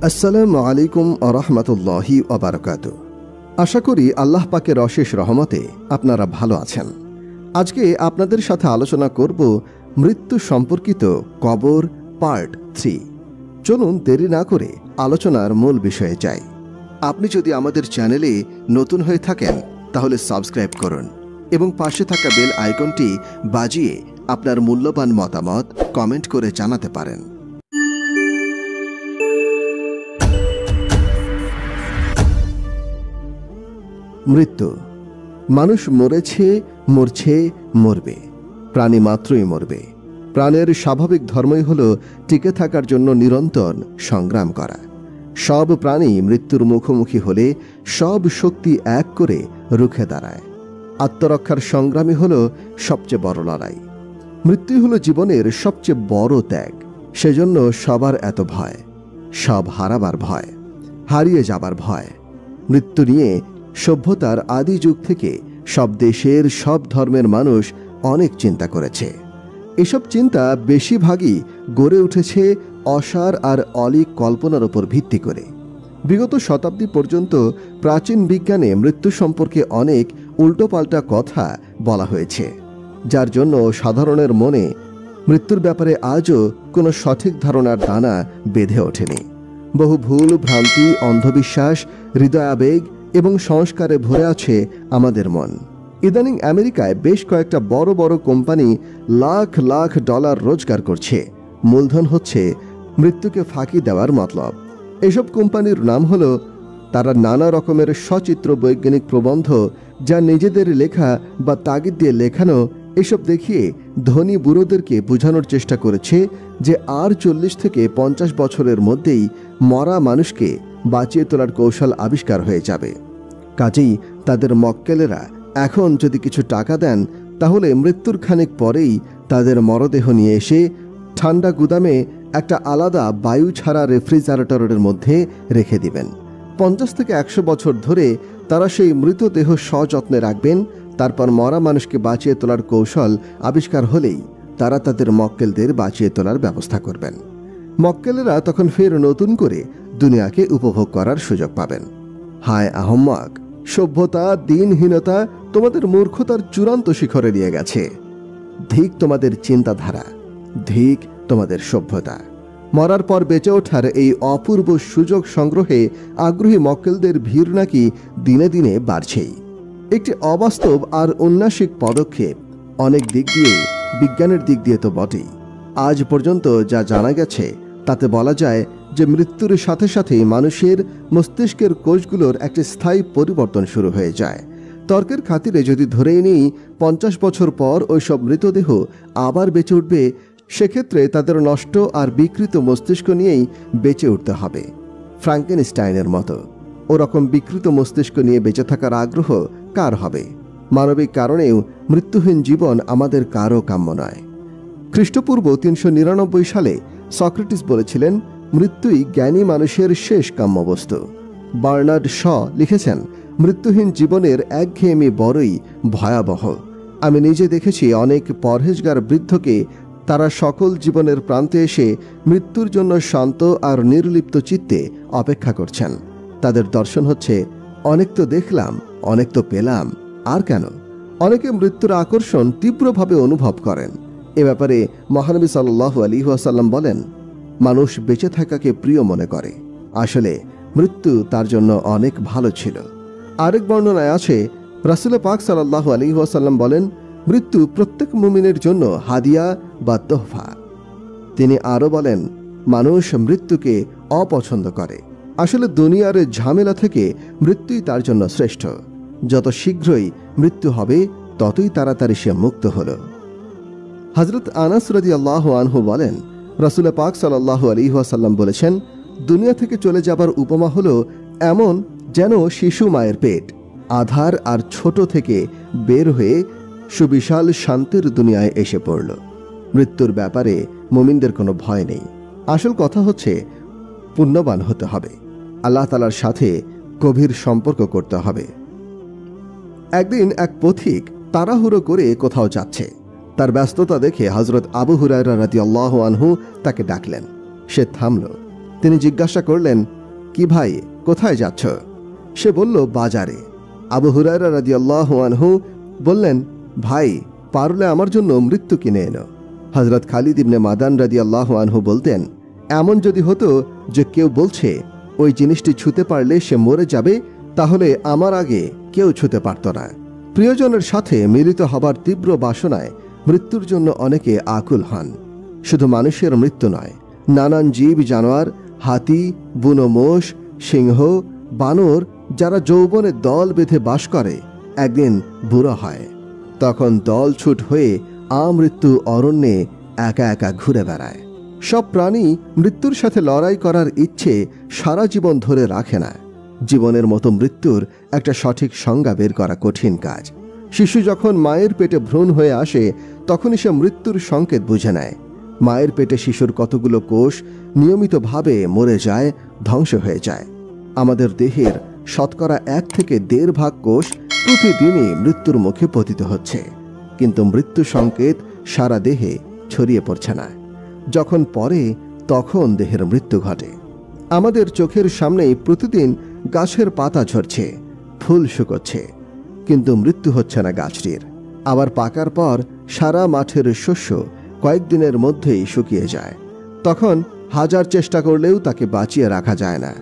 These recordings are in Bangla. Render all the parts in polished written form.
আসসালামু আলাইকুম ওয়া রাহমাতুল্লাহি ওয়া বারাকাতুহু। আশা করি আল্লাহ পাকের অশেষ রহমতে আপনারা ভালো আছেন। আজকে আপনাদের সাথে আলোচনা করব মৃত্যু সম্পর্কিত কবর পার্ট 3। চলুন দেরি না করে আলোচনার মূল বিষয়ে যাই। আপনি যদি আমাদের চ্যানেলে নতুন হয়ে থাকেন তাহলে সাবস্ক্রাইব করুন এবং পাশে থাকা বেল আইকনটি বাজিয়ে আপনার মূল্যবান মতামত কমেন্ট করে জানাতে পারেন। মৃত্যু। মানুষ মরেছে, মরছে, মরবে। প্রাণী মাত্রই মরবে। প্রাণের স্বাভাবিক ধর্মই হল টিকে থাকার জন্য নিরন্তর সংগ্রাম করা। সব প্রাণী মৃত্যুর মুখোমুখি হলে সব শক্তি এক করে রুখে দাঁড়ায়। আত্মরক্ষার সংগ্রামই হল সবচেয়ে বড় লড়াই। মৃত্যুই হল জীবনের সবচেয়ে বড় ত্যাগ। সেজন্য সবার এত ভয়, সব হারাবার ভয়, হারিয়ে যাবার ভয়। মৃত্যু নিয়ে সভ্যতার আদি যুগ থেকে সব দেশের সব ধর্মের মানুষ অনেক চিন্তা করেছে। এসব চিন্তা বেশিরভাগই গড়ে উঠেছে অসার আর অলীক কল্পনার উপর ভিত্তি করে। বিগত শতাব্দী পর্যন্ত প্রাচীন বিজ্ঞানে মৃত্যু সম্পর্কে অনেক উল্টোপাল্টা কথা বলা হয়েছে, যার জন্য সাধারণের মনে মৃত্যুর ব্যাপারে আজও কোনো সঠিক ধারণার দানা বেঁধে ওঠেনি। বহু ভুল ভ্রান্তি, অন্ধবিশ্বাস, হৃদয়াবেগ এবং সংস্কারে ভরে আছে আমাদের মন। ইদানিং আমেরিকায় বেশ কয়েকটা বড় বড় কোম্পানি লাখ লাখ ডলার রোজগার করছে। মূলধন হচ্ছে মৃত্যুকে ফাঁকি দেওয়ার মতলব। এসব কোম্পানির নাম হলো, তারা নানা রকমের সচিত্র বৈজ্ঞানিক প্রবন্ধ, যা নিজেদের লেখা বা তাগিদ দিয়ে লেখানো, এসব দেখিয়ে ধনী বুড়োদেরকে বোঝানোর চেষ্টা করেছে যে আর 40 থেকে 50 বছরের মধ্যেই মরা মানুষকে বাঁচিয়ে তোলার কৌশল আবিষ্কার হয়ে যাবে। কাজেই তাদের মক্কেলেরা এখন যদি কিছু টাকা দেন তাহলে মৃত্যুর খানিক পরেই তাদের মরদেহ নিয়ে এসে ঠান্ডা গুদামে একটা আলাদা বায়ু ছাড়া রেফ্রিজারেটরের মধ্যে রেখে দিবেন। 50 থেকে 100 বছর ধরে তারা সেই মৃতদেহ সযত্নে রাখবেন। তারপর মরা মানুষকে বাঁচিয়ে তোলার কৌশল আবিষ্কার হলেই তারা তাদের মক্কেলদের বাঁচিয়ে তোলার ব্যবস্থা করবেন। মক্কেলেরা তখন ফের নতুন করে দুনিয়াকে উপভোগ করার সুযোগ পাবেন। হায় আহম্মক! সভ্যতা, দিনহীনতা তোমাদের মূর্খতার চূড়ান্ত শিখরে নিয়ে গেছে। ধিক তোমাদের চিন্তাধারা, ধিক তোমাদের সভ্যতা। মরার পর বেঁচে ওঠার এই অপূর্ব সুযোগ সংগ্রহে আগ্রহী মক্কেলদের ভিড় নাকি দিনে দিনে বাড়ছেই। একটি অবাস্তব আর উন্নাসিক পদক্ষেপ, অনেক দিক দিয়ে, বিজ্ঞানের দিক দিয়ে তো বটেই। আজ পর্যন্ত যা জানা গেছে তাতে বলা যায় যে মৃত্যুর সাথে সাথে মানুষের মস্তিষ্কের কোষগুলোর একটি স্থায়ী পরিবর্তন শুরু হয়ে যায়। তর্কের খাতিরে যদি ধরেই নিই 50 বছর পর ওইসব মৃতদেহ আবার বেঁচে উঠবে, সেক্ষেত্রে তাদের নষ্ট আর বিকৃত মস্তিষ্ক নিয়েই বেঁচে উঠতে হবে, ফ্রাঙ্কেনস্টাইনের মতো। ওরকম বিকৃত মস্তিষ্ক নিয়ে বেঁচে থাকার আগ্রহ কার হবে? মানবিক কারণেও মৃত্যুহীন জীবন আমাদের কারও কাম্য নয়। খ্রিস্টপূর্ব 399 সালে সক্রেটিস বলেছিলেন, মৃত্যুই জ্ঞানী মানুষের শেষ কাম্য বস্তু। বার্নার্ড শ লিখেছেন, মৃত্যুহীন জীবনের একঘেয়েমি বড়ই ভয়াবহ। আমি নিজে দেখেছি অনেক পরহেজগার বৃদ্ধকে তারা সকল জীবনের প্রান্তে এসে মৃত্যুর জন্য শান্ত আর নির্লিপ্ত চিত্তে অপেক্ষা করছেন। তাদের দর্শন হচ্ছে, অনেক তো দেখলাম, অনেক তো পেলাম, আর কেন? অনেকে মৃত্যুর আকর্ষণ তীব্রভাবে অনুভব করেন। এ ব্যাপারে মহানবী সাল্লাল্লাহু আলাইহি ওয়াসাল্লাম বলেন, মানুষ বেঁচে থাকাকে প্রিয় মনে করে, আসলে মৃত্যু তার জন্য অনেক ভালো ছিল। আরেক বর্ণনায় আছে, রাসূল পাক সাল্লাল্লাহু আলাইহি ওয়াসাল্লাম বলেন, মৃত্যু প্রত্যেক মুমিনের জন্য হাদিয়া বা তোহফা। তিনি আরও বলেন, মানুষ মৃত্যুকে অপছন্দ করে। আসলে দুনিয়ার ঝামেলা থেকে মৃত্যুই তার জন্য শ্রেষ্ঠ। যত শীঘ্রই মৃত্যু হবে ততই তাড়াতাড়ি সে মুক্ত হল। হযরত আনাস রাদিয়াল্লাহু আনহু বলেন, রাসূল পাক সাল্লাল্লাহু আলাইহি ওয়াসাল্লাম বলেছেন, দুনিয়া থেকে চলে যাবার উপমা হলো এমন যেন শিশু মায়ের পেট আধার আর ছোট থেকে বের হয়ে সুবিশাল শান্তির দুনিয়ায় এসে পড়ল। মৃত্যুর ব্যাপারে মুমিনদের কোনো ভয় নেই। আসল কথা হচ্ছে পুণ্যবান হতে হবে, আল্লাহ তাআলার সাথে গভীর সম্পর্ক করতে হবে। একদিন এক পথিক তাড়াহুড়ো করে কোথাও যাচ্ছে। তার ব্যস্ততা দেখে হযরত আবু হুরায়রা রাদিয়াল্লাহু আনহু তাকে ডাকলেন। সে থামল। তিনি জিজ্ঞাসা করলেন, কি ভাই, কোথায় যাচ্ছ? সে বলল, বাজারে। আবু হুরায়রা রাদিয়াল্লাহু আনহু বললেন, ভাই, পারলে আমার জন্য মৃত্যু কিনে এনো। হযরত খালিদ ইবনে মাদান রাদিয়াল্লাহু আনহু বলতেন, এমন যদি হতো যে কেউ বলছে ওই জিনিসটি ছুঁতে পারলে সে মরে যাবে, তাহলে আমার আগে কেউ ছুঁতে পারত না। প্রিয়জনের সাথে মিলিত হবার তীব্র বাসনায় মৃত্যুর জন্য অনেকে আকুল হন। শুধু মানুষের মৃত্যু নয়, নানান জীব জানোয়ার, হাতি, বুনো মোষ, সিংহ, বানর যারা যৌবনে দল বেঁধে বাস করে, একদিন বুড়ো হয়। তখন দল ছুট হয়ে আমৃত্যু অরণ্যে একা একা ঘুরে বেড়ায়। সব প্রাণী মৃত্যুর সাথে লড়াই করার ইচ্ছে সারা জীবন ধরে রাখে না। জীবনের মতো মৃত্যুর একটা সঠিক সংজ্ঞা বের করা কঠিন কাজ। শিশু যখন মায়ের পেটে ভ্রূণ হয়ে আসে, তখনই সে মৃত্যুর সংকেত বুঝে নেয়। মায়ের পেটে শিশুর কতগুলো কোষ নিয়মিতভাবে মরে যায়, ধ্বংস হয়ে যায়। আমাদের দেহের শতকরা 1 থেকে 1.5 ভাগ কোষ প্রতিদিনই মৃত্যুর মুখে পতিত হচ্ছে, কিন্তু মৃত্যু সংকেত সারা দেহে ছড়িয়ে পড়ছে না। যখন পরে, তখন দেহের মৃত্যু ঘটে। আমাদের চোখের সামনেই প্রতিদিন গাছের পাতা ঝরছে, ফুল শুকোচ্ছে, কিন্তু মৃত্যু হচ্ছে না গাছটির। আবার পাকার পর সারা মাঠের শস্য কয়েকদিনের মধ্যেই শুকিয়ে যায়। তখন হাজার চেষ্টা করলেও তাকে বাঁচিয়ে রাখা যায় না।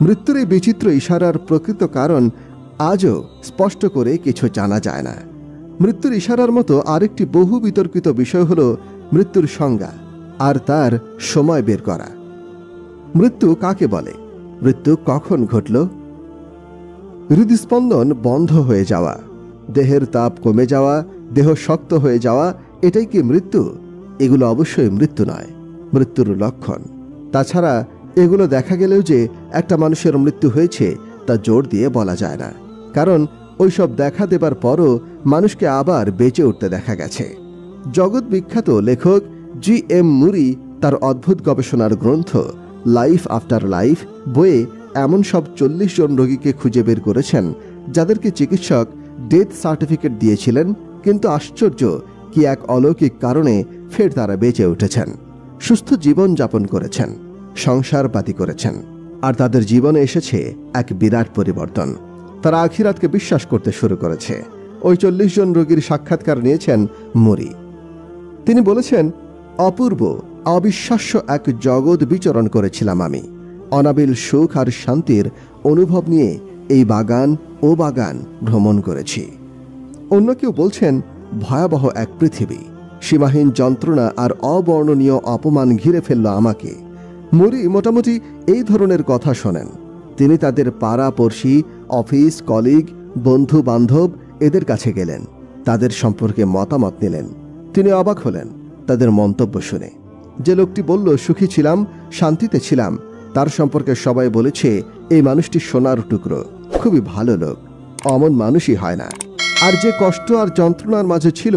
মৃত্যুর এই বিচিত্র ইশারার প্রকৃত কারণ আজও স্পষ্ট করে কিছু জানা যায় না। মৃত্যুর ইশারার মতো আরেকটি বহু বিতর্কিত বিষয় হল মৃত্যুর সংজ্ঞা আর তার সময় বের করা। মৃত্যু কাকে বলে? মৃত্যু কখন ঘটল? হৃদস্পন্দন বন্ধ হয়ে যাওয়া, দেহের তাপ কমে যাওয়া, দেহ শক্ত হয়ে যাওয়া, এটাই কি মৃত্যু? এগুলো অবশ্যই মৃত্যু নয়, মৃত্যুর লক্ষণ। তাছাড়া এগুলো দেখা গেলেও যে একটা মানুষের মৃত্যু হয়েছে তা জোর দিয়ে বলা যায় না, কারণ ওইসব দেখা দেবার পরও মানুষকে আবার বেঁচে উঠতে দেখা গেছে। জগৎ বিখ্যাত লেখক জি.এম. মুরি তার অদ্ভুত গবেষণার গ্রন্থ লাইফ আফটার লাইফ বইয়ে এমন সব 40 জন রোগীকে খুঁজে বের করেছেন যাদেরকে চিকিৎসক ডেথ সার্টিফিকেট দিয়েছিলেন, কিন্তু আশ্চর্য কি এক অলৌকিক কারণে ফের তারা বেঁচে উঠেছেন, সুস্থ জীবন যাপন করেছেন, সংসারপাতি করেছেন, আর তাদের জীবনে এসেছে এক বিরাট পরিবর্তন। তারা আখিরাতকে বিশ্বাস করতে শুরু করেছে। ওই 40 জন রোগীর সাক্ষাৎকার নিয়েছেন মুরি। তিনি বলেছেন, অপূর্ব অবিশ্বাস্য এক জগৎ বিচরণ করেছিলাম আমি। অনাবিল সুখ আর শান্তির অনুভব নিয়ে এই বাগান ও বাগান ভ্রমণ করেছি। অন্য কেউ বলছেন, ভয়াবহ এক পৃথিবী, সীমাহীন যন্ত্রণা আর অবর্ণনীয় অপমান ঘিরে ফেলল আমাকে। মুরি মোটামুটি এই ধরনের কথা শোনেন। তিনি তাদের পাড়া পড়শি, অফিস কলিগ, বন্ধু বান্ধব এদের কাছে গেলেন, তাদের সম্পর্কে মতামত নিলেন। তিনি অবাক হলেন তাদের মন্তব্য শুনে। যে লোকটি বলল সুখী ছিলাম, শান্তিতে ছিলাম, তার সম্পর্কে সবাই বলেছে এই মানুষটি সোনার টুকরো, খুবই ভালো লোক, অমন মানুষই হয় না। আর যে কষ্ট আর যন্ত্রণার মাঝে ছিল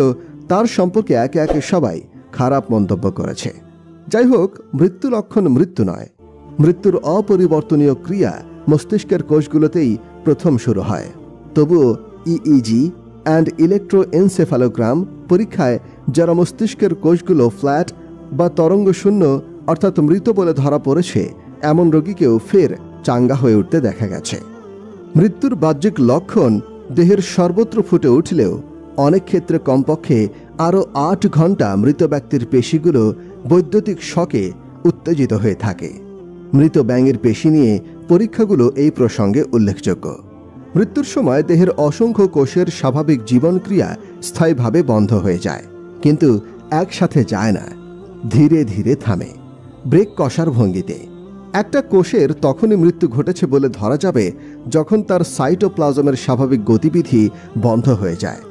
তার সম্পর্কে একে একে সবাই খারাপ মন্তব্য করেছে। যাই হোক, মৃত্যু লক্ষণ মৃত্যু নয়। মৃত্যুর অপরিবর্তনীয় ক্রিয়া মস্তিষ্কের কোষগুলোতেই প্রথম শুরু হয়। তবুও ইইজি অ্যান্ড ইলেকট্রোএনসেফালোগ্রাম পরীক্ষায় যারা মস্তিষ্কের কোষগুলো ফ্ল্যাট বা তরঙ্গ শূন্য অর্থাৎ মৃত বলে ধরা পড়েছে, এমন রোগীকেও ফের চাঙ্গা হয়ে উঠতে দেখা গেছে। মৃত্যুর বাহ্যিক লক্ষণ দেহের সর্বত্র ফুটে উঠলেও অনেক ক্ষেত্রে কমপক্ষে আরও 8 ঘন্টা মৃত ব্যক্তির পেশিগুলো বৈদ্যুতিক শকে উত্তেজিত হয়ে থাকে। মৃত ব্যাঙের পেশি নিয়ে পরীক্ষাগুলো এই প্রসঙ্গে উল্লেখযোগ্য। মৃত্যুর সময় দেহের অসংখ্য কোষের স্বাভাবিক জীবনক্রিয়া স্থায়ীভাবে বন্ধ হয়ে যায়, কিন্তু একসাথে যায় না, ধীরে ধীরে থামে, ব্রেক কষার ভঙ্গিতে। একটা কোষের তখনই মৃত্যু ঘটেছে বলে ধরা যাবে যখন তার সাইটোপ্লাজমের স্বাভাবিক গতিবিধি বন্ধ হয়ে যায়,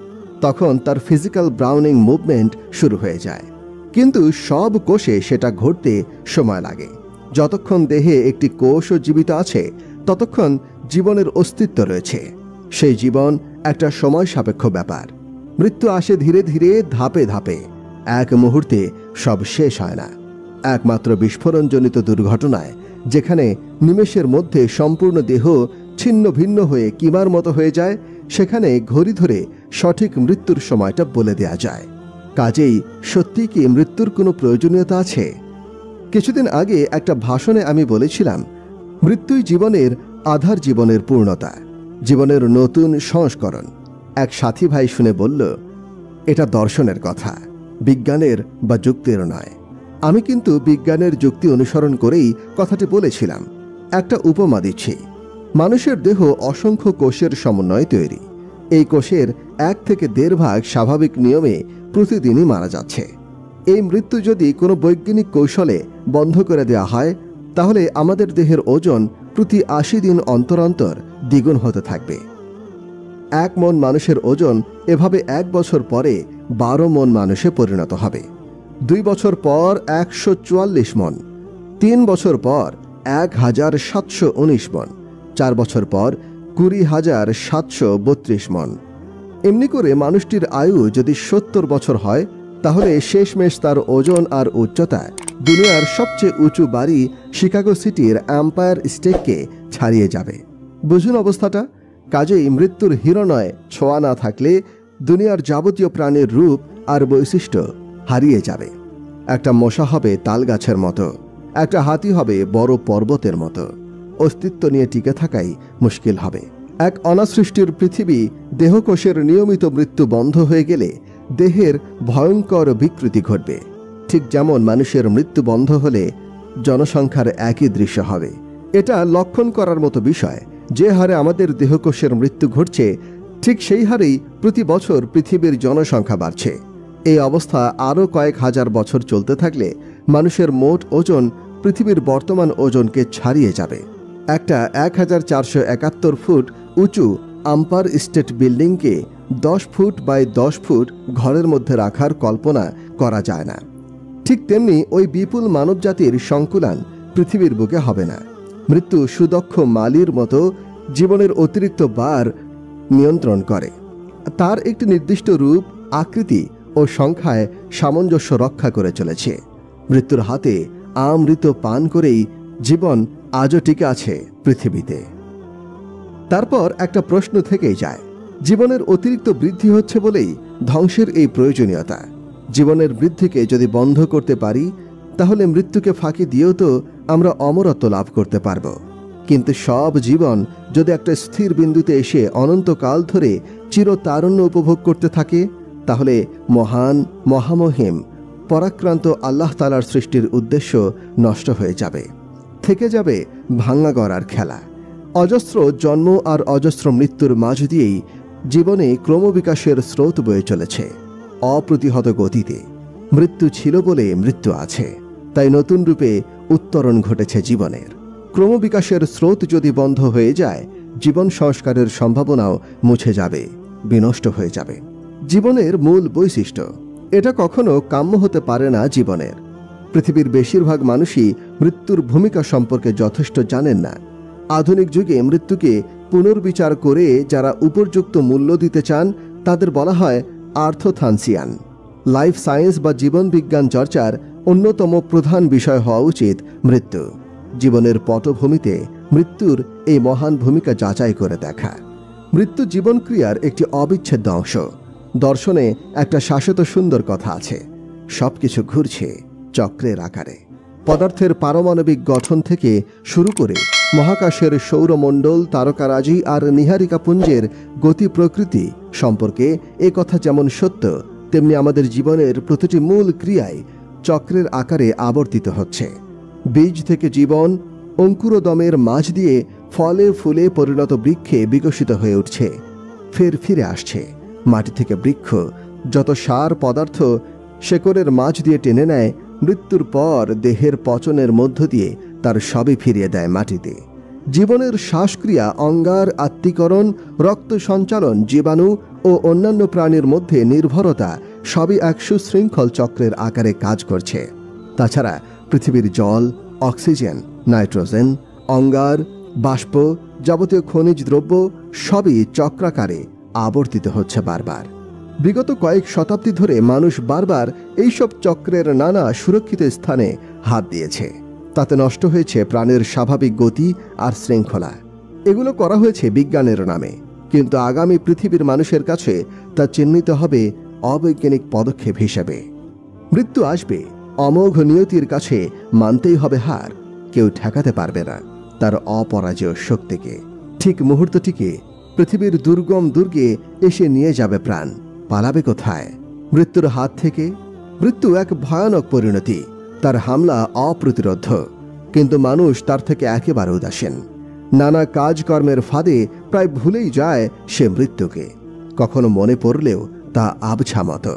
তখন তার ফিজিক্যাল ব্রাউনিং মুভমেন্ট শুরু হয়ে যায়। কিন্তু সব কোষে সেটা ঘটতে সময় লাগে। যতক্ষণ দেহে একটি কোষও জীবিত আছে ততক্ষণ জীবনের অস্তিত্ব রয়েছে। সেই জীবন একটা সময় সাপেক্ষ ব্যাপার। মৃত্যু আসে ধীরে ধীরে, ধাপে ধাপে, এক মুহূর্তে সব শেষ হয় না। একমাত্র বিস্ফোরণজনিত দুর্ঘটনায়, যেখানে নিমেষের মধ্যে সম্পূর্ণ দেহ ছিন্ন ভিন্ন হয়ে কিমার মতো হয়ে যায়, সেখানে ঘড়ি ধরে সঠিক মৃত্যুর সময়টা বলে দেয়া যায়। কাজেই সত্যি কি মৃত্যুর কোনো প্রয়োজনীয়তা আছে? কিছুদিন আগে একটা ভাষণে আমি বলেছিলাম, মৃত্যুই জীবনের আধার, জীবনের পূর্ণতা, জীবনের নতুন সংস্করণ। এক সাথী ভাই শুনে বলল, এটা দর্শনের কথা, বিজ্ঞানের বা যুক্তির নয়। আমি কিন্তু বিজ্ঞানের যুক্তি অনুসরণ করেই কথাটি বলেছিলাম। একটা উপমা দিচ্ছি। মানুষের দেহ অসংখ্য কোষের সমন্বয়ে তৈরি। এই কোষের 1 থেকে 1.5 ভাগ স্বাভাবিক নিয়মে প্রতিদিনই মারা যাচ্ছে। এই মৃত্যু যদি কোনো বৈজ্ঞানিক কৌশলে বন্ধ করে দেওয়া হয়, তাহলে আমাদের দেহের ওজন প্রতি 80 দিন অন্তর অন্তর দ্বিগুণ হতে থাকবে। 1 মন মানুষের ওজন এভাবে 1 বছর পরে 12 মন মানুষে পরিণত হবে। 2 বছর পর 144 মন, 3 বছর পর 1719 মন, 4 বছর পর 20,732 মন। এমনি করে মানুষটির আয়ু যদি 70 বছর হয়, তাহলে শেষমেশ তার ওজন আর উচ্চতা দুনিয়ার সবচেয়ে উঁচু বাড়ি শিকাগো সিটির এম্পায়ার স্টেটকে ছাড়িয়ে যাবে। বুঝুন অবস্থাটা। কাজেই মৃত্যুর হিরণয় ছোঁয়া না থাকলে দুনিয়ার যাবতীয় প্রাণীর রূপ আর বৈশিষ্ট্য হারিয়ে যাবে। একটা মশা হবে তাল গাছের মতো, একটা হাতি হবে বড় পর্বতের মতো। অস্তিত্ব নিয়ে টিকে থাকাই মুশকিল হবে। এক অনাসৃষ্টির পৃথিবী দেহকোষের নিয়মিত মৃত্যু বন্ধ হয়ে গেলে দেহের ভয়ঙ্কর বিকৃতি ঘটবে। ঠিক যেমন মানুষের মৃত্যু বন্ধ হলে জনসংখ্যার একই দৃশ্য হবে। এটা লক্ষণ করার মতো বিষয়। যে হারে আমাদের দেহকোষের মৃত্যু ঘটছে, ঠিক সেই হারেই প্রতি বছর পৃথিবীর জনসংখ্যা বাড়ছে। এই অবস্থা আরও কয়েক হাজার বছর চলতে থাকলে মানুষের মোট ওজন পৃথিবীর বর্তমান ওজনকে ছাড়িয়ে যাবে। একটা 1471 ফুট উঁচু আম্পায়ার স্টেট বিল্ডিংকে 10 ফুট বাই 10 ফুট ঘরের মধ্যে রাখার কল্পনা করা যায় না। ঠিক তেমনি ওই বিপুল মানবজাতির সংকুলান পৃথিবীর বুকে হবে না। মৃত্যু সুদক্ষ মালির মতো জীবনের অতিরিক্ত বার নিয়ন্ত্রণ করে। তার একটি নির্দিষ্ট রূপ, আকৃতি ও সংখ্যায় সামঞ্জস্য রক্ষা করে চলেছে। মৃত্যুর হাতে আমৃত পান করেই জীবন আজও টিকে আছে পৃথিবীতে। তারপর একটা প্রশ্ন থেকেই যায়, জীবনের অতিরিক্ত বৃদ্ধি হচ্ছে বলেই ধ্বংসের এই প্রয়োজনীয়তা। জীবনের বৃদ্ধিকে যদি বন্ধ করতে পারি, তাহলে মৃত্যুকে ফাঁকি দিয়েও তো আমরা অমরত্ব লাভ করতে পারব। কিন্তু সব জীবন যদি একটা স্থির বিন্দুতে এসে অনন্তকাল ধরে চিরতারুণ্য উপভোগ করতে থাকে, তাহলে মহান, মহামহিম, পরাক্রান্ত আল্লাহ তাআলার সৃষ্টির উদ্দেশ্য নষ্ট হয়ে যাবে। থেকে যাবে ভাঙা গড়ার খেলা। অজস্র জন্ম আর অজস্র মৃত্যুর মাঝ দিয়েই জীবনে ক্রমবিকাশের স্রোত বয়ে চলেছে অপ্রতিহত গতিতে। মৃত্যু ছিল বলে মৃত্যু আছে, তাই নতুন রূপে উত্তরণ ঘটেছে জীবনের। ক্রমবিকাশের স্রোত যদি বন্ধ হয়ে যায়, জীবন সংস্কারের সম্ভাবনাও মুছে যাবে, বিনষ্ট হয়ে যাবে। জীবনের মূল বৈশিষ্ট্য এটা কখনো কাম্য হতে পারে না জীবনের। পৃথিবীর বেশিরভাগ মানুষই মৃত্যুর ভূমিকা সম্পর্কে যথেষ্ট জানেন না। আধুনিক যুগে মৃত্যুকে পুনর্বিচার করে যারা উপযুক্ত মূল্য দিতে চান, তাদের বলা হয় আর্থোথানসিয়ান। লাইফ সায়েন্স বা জীবন বিজ্ঞান চর্চার অন্যতম প্রধান বিষয় হওয়া উচিত মৃত্যু। জীবনের পটভূমিতে মৃত্যুর এই মহান ভূমিকা যাচাই করে দেখা। মৃত্যু জীবন ক্রিয়ার একটি অবিচ্ছেদ্য অংশ। দর্শনে একটা শাশ্বত সুন্দর কথা আছে, সবকিছু ঘুরছে চক্রের আকারে। পদার্থের পারমাণবিক গঠন থেকে শুরু করে মহাকাশের সৌরমণ্ডল, তারকারাজি আর নীহারিকা পুঞ্জের গতি প্রকৃতি সম্পর্কে এ কথা যেমন সত্য, তেমনি আমাদের জীবনের প্রতিটি মূল ক্রিয়ায় চক্রের আকারে আবর্তিত হচ্ছে। বীজ থেকে জীবন অঙ্কুরোদমের মাঝ দিয়ে ফলে ফুলে পরিণত বৃক্ষে বিকশিত হয়ে উঠছে, ফের ফিরে আসছে। মাটি থেকে বৃক্ষ যত সার পদার্থ শেকড়ের মাঝ দিয়ে টেনে নেয়, মৃত্যুর পর দেহের পচনের মধ্য দিয়ে তার সবই ফিরিয়ে দেয় মাটিতে। জীবনের শ্বাসক্রিয়া, অঙ্গার আত্তীকরণ, রক্ত সঞ্চালন, জীবাণু ও অন্যান্য প্রাণীর মধ্যে নির্ভরতা সবই এক সুশৃঙ্খল চক্রের আকারে কাজ করছে। তাছাড়া পৃথিবীর জল, অক্সিজেন, নাইট্রোজেন, অঙ্গার, বাষ্প, যাবতীয় খনিজ দ্রব্য সবই চক্রাকারে আবর্তিত হচ্ছে বারবার। বিগত কয়েক শতাব্দী ধরে মানুষ বারবার এইসব চক্রের নানা সুরক্ষিত স্থানে হাত দিয়েছে। তাতে নষ্ট হয়েছে প্রাণের স্বাভাবিক গতি আর শৃঙ্খলা। এগুলো করা হয়েছে বিজ্ঞানের নামে, কিন্তু আগামী পৃথিবীর মানুষের কাছে তা চিহ্নিত হবে অবৈজ্ঞানিক পদক্ষেপ হিসেবে। মৃত্যু আসবে, অমোঘ নিয়তির কাছে মানতেই হবে হার। কেউ ঠেকাতে পারবে না তার অপরাজেয় শক্তিকে। ঠিক মুহূর্তটিকে পৃথিবীর দুর্গম দুর্গে এসে নিয়ে যাবে প্রাণ। পালাবে কোথায়? মৃত্যুর হাত থেকে। মৃত্যু এক ভয়ানক পরিণতি, তার হামলা অপ্রতিরোধ্য, কিন্তু মানুষ তার থেকে একেবারে উদাসীন। নানা কাজকর্মের ফাঁদে প্রায় ভুলেই যায় সে মৃত্যুকে। কখনো মনে পড়লেও তা আবছা মতো,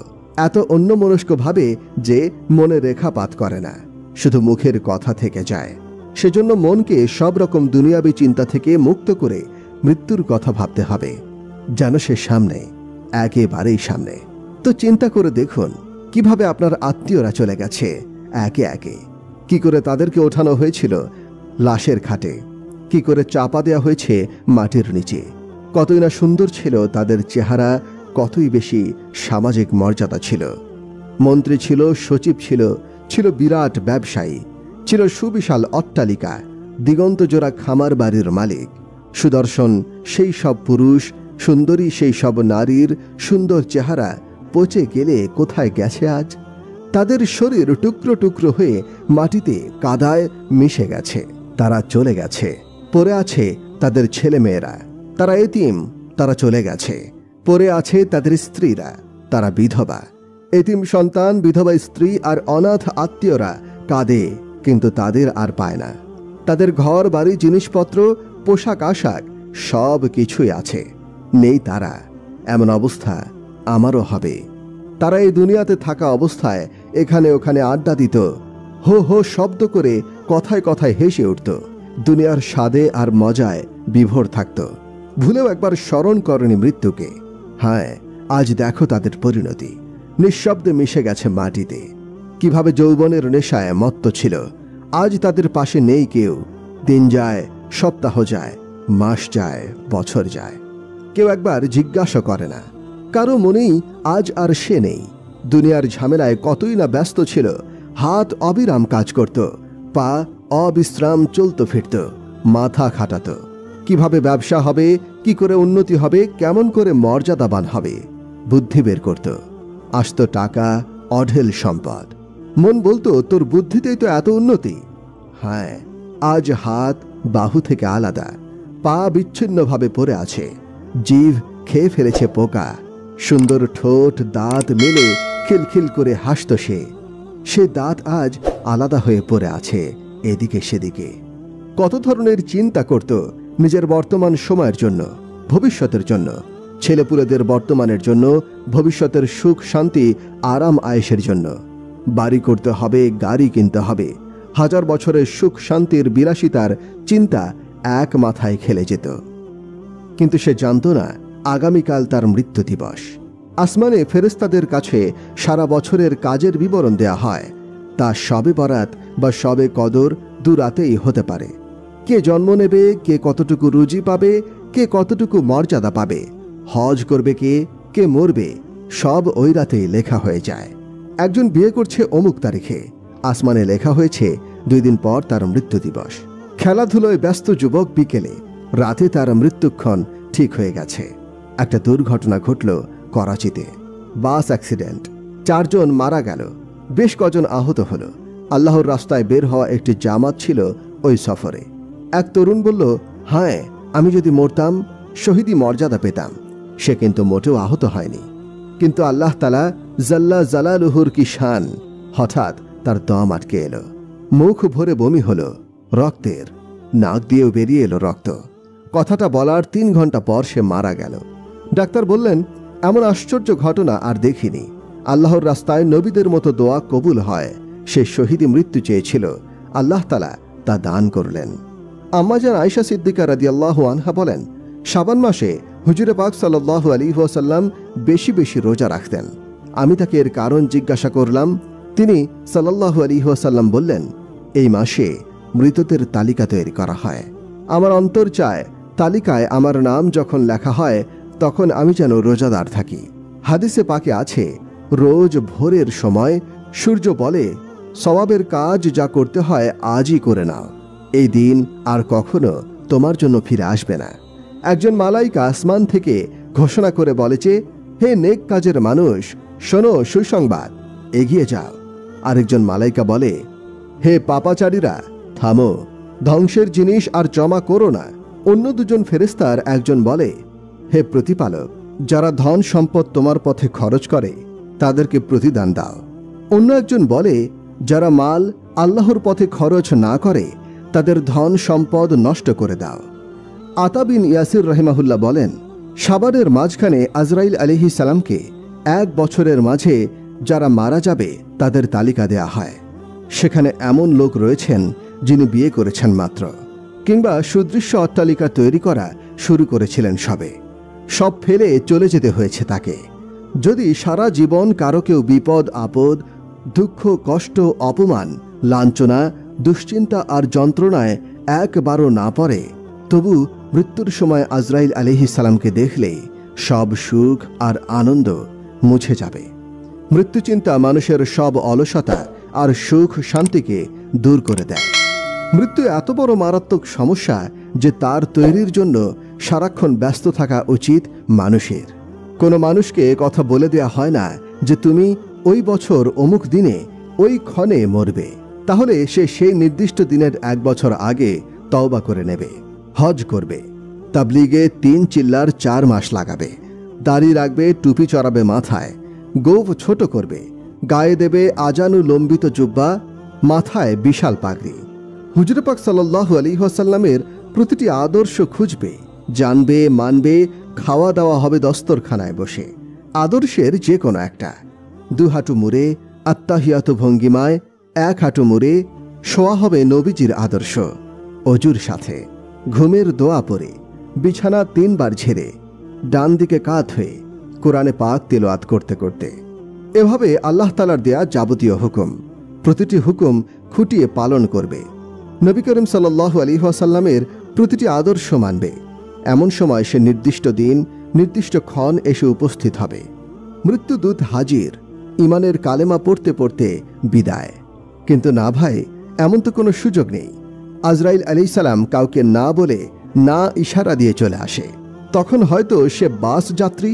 এত অন্যমনস্ক ভাবে যে মনে রেখাপাত করে না, শুধু মুখের কথা থেকে যায়। সেজন্য মনকে সব রকম দুনিয়াবী চিন্তা থেকে মুক্ত করে মৃত্যুর কথা ভাবতে হবে, যেন সে সামনে, একেবারেই সামনে। তো চিন্তা করে দেখুন কিভাবে আপনার আত্মীয়রা চলে গেছে একে একে। কি করে তাদেরকে ওঠানো হয়েছিল লাশের খাটে, কি করে চাপা দেওয়া হয়েছে মাটির নিচে। কতই না সুন্দর ছিল তাদের চেহারা, কতই বেশি সামাজিক মর্যাদা ছিল। মন্ত্রী ছিল, সচিব ছিল, ছিল বিরাট ব্যবসায়ী, ছিল সুবিশাল অট্টালিকা, দিগন্ত জোড়া খামার বাড়ির মালিক। সুদর্শন সেই সব পুরুষ, সুন্দরী সেই সব নারীর সুন্দর চেহারা পচে গেলে কোথায় গেছে আজ? তাদের শরীর টুকরো টুকরো হয়ে মাটিতে কাদায় মিশে গেছে। তারা চলে গেছে। পড়ে আছে তাদের ছেলেমেয়েরা, তারা এতিম, তারা চলে গেছে। পড়ে আছে তাদের স্ত্রীরা, তারা বিধবা। এতিম সন্তান, বিধবা স্ত্রী আর অনাথ আত্মীয়রা কাঁদে, কিন্তু তাদের আর পায় না। তাদের ঘর বাড়ি, জিনিসপত্র, পোশাক আশাক সব কিছুই আছে, নেই তারা। এমন অবস্থা আমারও হবে। তারা এই দুনিয়াতে থাকা অবস্থায় এখানে ওখানে আড্ডা দিত, হো হো শব্দ করে কথায় কথায় হেসে উঠত, দুনিয়ার স্বাদে আর মজায় বিভোর থাকত। ভুলেও একবার স্মরণ করেনি মৃত্যুকে। হ্যাঁ, আজ দেখো তাদের পরিণতি, নিঃশব্দে মিশে গেছে মাটিতে। কিভাবে যৌবনের নেশায় মত্ত ছিল, আজ তাদের পাশে নেই কেউ। দিন যায়, সপ্তাহ যায়, মাস যায়, বছর যায়, কেউ একবার জিজ্ঞাসা করে না। কারো মনেই আজ আর সে নেই। দুনিয়ার ঝামেলায় কতই না ব্যস্ত ছিল, হাত অবিরাম কাজ করত, পা অবিশ্রাম চলতো ফিরত, মাথা খাটাত। কিভাবে ব্যবসা হবে, কি করে উন্নতি হবে, কেমন করে মর্যাদাবান হবে, বুদ্ধি বের করত। আসত টাকা, অঢেল সম্পদ। মন বলতো তোর বুদ্ধিতেই তো এত উন্নতি। হ্যাঁ, আজ হাত বাহু থেকে আলাদা, পা বিচ্ছিন্নভাবে পড়ে আছে, জিভ খেয়ে ফেলেছে পোকা। সুন্দর ঠোঁট, দাঁত মেলে খিলখিল করে হাসত সে দাঁত আজ আলাদা হয়ে পড়ে আছে এদিকে সেদিকে। কত ধরনের চিন্তা করত নিজের বর্তমান সময়ের জন্য, ভবিষ্যতের জন্য, ছেলেপুলেদের বর্তমানের জন্য, ভবিষ্যতের সুখ শান্তি আরাম আয়েশের জন্য। বাড়ি করতে হবে, গাড়ি কিনতে হবে, হাজার বছরের সুখ শান্তির বিলাসিতার চিন্তা এক মাথায় খেলে যেত। কিন্তু সে জানত না আগামীকাল তার মৃত্যু দিবস। আসমানে ফেরেশতাদের কাছে সারা বছরের কাজের বিবরণ দেয়া হয়, তা শবে বরাত বা শবে কদর দু রাতেই হতে পারে। কে জন্ম নেবে, কে কতটুকু রুজি পাবে, কে কতটুকু মর্যাদা পাবে, হজ করবে কে মরবে, সব ওই রাতেই লেখা হয়ে যায়। একজন বিয়ে করছে অমুক তারিখে, আসমানে লেখা হয়েছে 2 দিন পর তার মৃত্যু দিবস। খেলাধুলোয় ব্যস্ত যুবক বিকেলে, রাতে তার মৃত্যুক্ষণ ঠিক হয়ে গেছে। একটা দুর্ঘটনা ঘটল করাচিতে, বাস অ্যাক্সিডেন্ট, 4 জন মারা গেল, বেশ কজন আহত হলো। আল্লাহর রাস্তায় বের হওয়া একটি জামাত ছিল ওই সফরে। এক তরুণ বলল, হ্যাঁ, আমি যদি মরতাম শহীদি মর্যাদা পেতাম। সে কিন্তু মোটেও আহত হয়নি, কিন্তু আল্লাহ তাআলা জাল্লা জালালুহুর কি শান, হঠাৎ তার দম আটকে এলো, মুখ ভরে বমি হলো রক্তের, নাক দিয়েও বেরিয়ে এলো রক্ত। কথাটা বলার 3 ঘন্টা পর সে মারা গেল। ডাক্তার বললেন, এমন আশ্চর্য ঘটনা আর দেখিনি। আল্লাহর রাস্তায় নবীদের মতো দোয়া কবুল হয়। সে শহীদি মৃত্যু চেয়েছিল, আল্লাহ তাআলা তা দান করলেন। আম্মাজান আয়েশা সিদ্দিকা রাদিয়াল্লাহু আনহা বলেন, শাবান মাসে হুজুরে পাক সাল্লাল্লাহু আলাইহি ওয়াসাল্লাম বেশি বেশি রোজা রাখতেন। আমি তাকে এর কারণ জিজ্ঞাসা করলাম। তিনি সাল্লাল্লাহু আলাইহি ওয়াসাল্লাম বললেন, এই মাসে মৃতদের তালিকা তৈরি করা হয়। আমার অন্তর চায় তালিকায় আমার নাম যখন লেখা হয় তখন আমি যেন রোজাদার থাকি। হাদিসে পাকে আছে, রোজ ভোরের সময় সূর্য বলে, সওয়াবের কাজ যা করতে হয় আজই করে নাও, এই দিন আর কখনো তোমার জন্য ফিরে আসবে না। একজন মালাইকা আসমান থেকে ঘোষণা করে বলে যে, হে নেক কাজের মানুষ, শোনো সুসংবাদ, এগিয়ে যাও, আরেকজন মালাইকা বলে, হে পাপাচারীরা, থামো, ধ্বংসের জিনিস আর জমা করো না। অন্য দুজন ফেরেশতার একজন বলে, হে প্রতিপালক, যারা ধন সম্পদ তোমার পথে খরচ করে তাদেরকে প্রতিদান দাও। অন্য একজন বলে, যারা মাল আল্লাহর পথে খরচ না করে তাদের ধন সম্পদ নষ্ট করে দাও। আতা বিন ইয়াসির রাহিমাহুল্লাহ বলেন, সাবারের মাঝখানে আজরাইল আলাইহিস সালামকে 1 বছরের মাঝে যারা মারা যাবে তাদের তালিকা দেয়া হয়। সেখানে এমন লোক রয়েছেন যিনি বিয়ে করেছেন মাত্র, কিংবা সুদৃশ্য অট্টালিকা তৈরি করা শুরু করেছিলেন সবে। সব ফেলে চলে যেতে হয়েছে তাকে। যদি সারা জীবন কারো কেউ বিপদ আপদ, দুঃখ কষ্ট, অপমান, লাঞ্ছনা, দুশ্চিন্তা আর যন্ত্রণায় একবারও না পড়ে, তবু মৃত্যুর সময় আজরাইল আলাইহিস সালামকে দেখলেই সব সুখ আর আনন্দ মুছে যাবে। মৃত্যুচিন্তা মানুষের সব অলসতা আর সুখ শান্তিকে দূর করে দেয়। মৃত্যু এত বড় মারাত্মক সমস্যা যে তার তৈরির জন্য সারাক্ষণ ব্যস্ত থাকা উচিত মানুষের। কোনো মানুষকে কথা বলে দেয়া হয় না যে তুমি ওই বছর অমুক দিনে ওই ক্ষণে মরবে। তাহলে সে সেই নির্দিষ্ট দিনের 1 বছর আগে তওবা করে নেবে, হজ করবে, তাবলিগে 3 চিল্লার 4 মাস লাগাবে, দাড়ি রাখবে, টুপি চড়াবে মাথায়, গোঁফ ছোট করবে, গায়ে দেবে আজানুলম্বিত জুব্বা, মাথায় বিশাল পাগড়ি। হুজুর পাক সাল্লাল্লাহু আলাইহি ওয়াসাল্লামের প্রতিটি আদর্শ খুঁজবে, জানবে, মানবে। খাওয়া দাওয়া হবে দস্তরখানায় বসে, আদর্শের যে কোনো একটা। 2 হাঁটু মুড়ে আত্তাহিয়াতু ভঙ্গিমায় 1 হাঁটু মুড়ে শোয়া হবে নবীজির আদর্শ, অজুর সাথে, ঘুমের দোয়া পড়ে, বিছানা 3 বার ঝেড়ে, ডান দিকে কাত হয়ে কোরআনে পাক তিলাওয়াত করতে করতে। এভাবে আল্লাহ তাআলার দেয়া যাবতীয় হুকুম, প্রতিটি হুকুম খুঁটিয়ে পালন করবে। নবী করিম সাল্লাল্লাহু আলাইহি ওয়াসাল্লামের প্রতিটি আদর্শ মানবে। এমন সময় সে নির্দিষ্ট দিন, নির্দিষ্ট ক্ষণ এসে উপস্থিত হবে। মৃত্যুদূত হাজির, ইমানের কালেমা পড়তে পড়তে বিদায়। কিন্তু না ভাই, এমন তো কোনো সুযোগ নেই। আজরাইল আলাইহিস সালাম কাউকে না বলে, না ইশারা দিয়ে চলে আসে। তখন হয়তো সে বাস যাত্রী,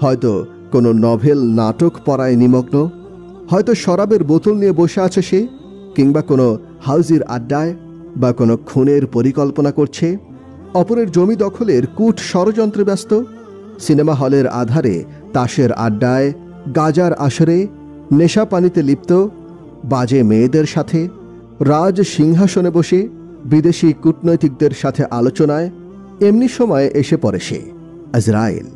হয়তো কোনো নভেল নাটক পড়ায় নিমগ্ন, হয়তো শরাবের বোতল নিয়ে বসে আছে সে, কিংবা কোনো হাউজির আড্ডায়, বা কোনো খুনের পরিকল্পনা করছে, অপরের জমি দখলের কূট ষড়যন্ত্রে ব্যস্ত, সিনেমা হলের আধারে তাসের আড্ডায়, গাজার আসরে, নেশা পানিতে লিপ্ত, বাজে মেয়েদের সাথে, রাজ সিংহাসনে বসে বিদেশি কূটনৈতিকদের সাথে আলোচনায়। এমনি সময় এসে পড়ে সে, আজরাইল।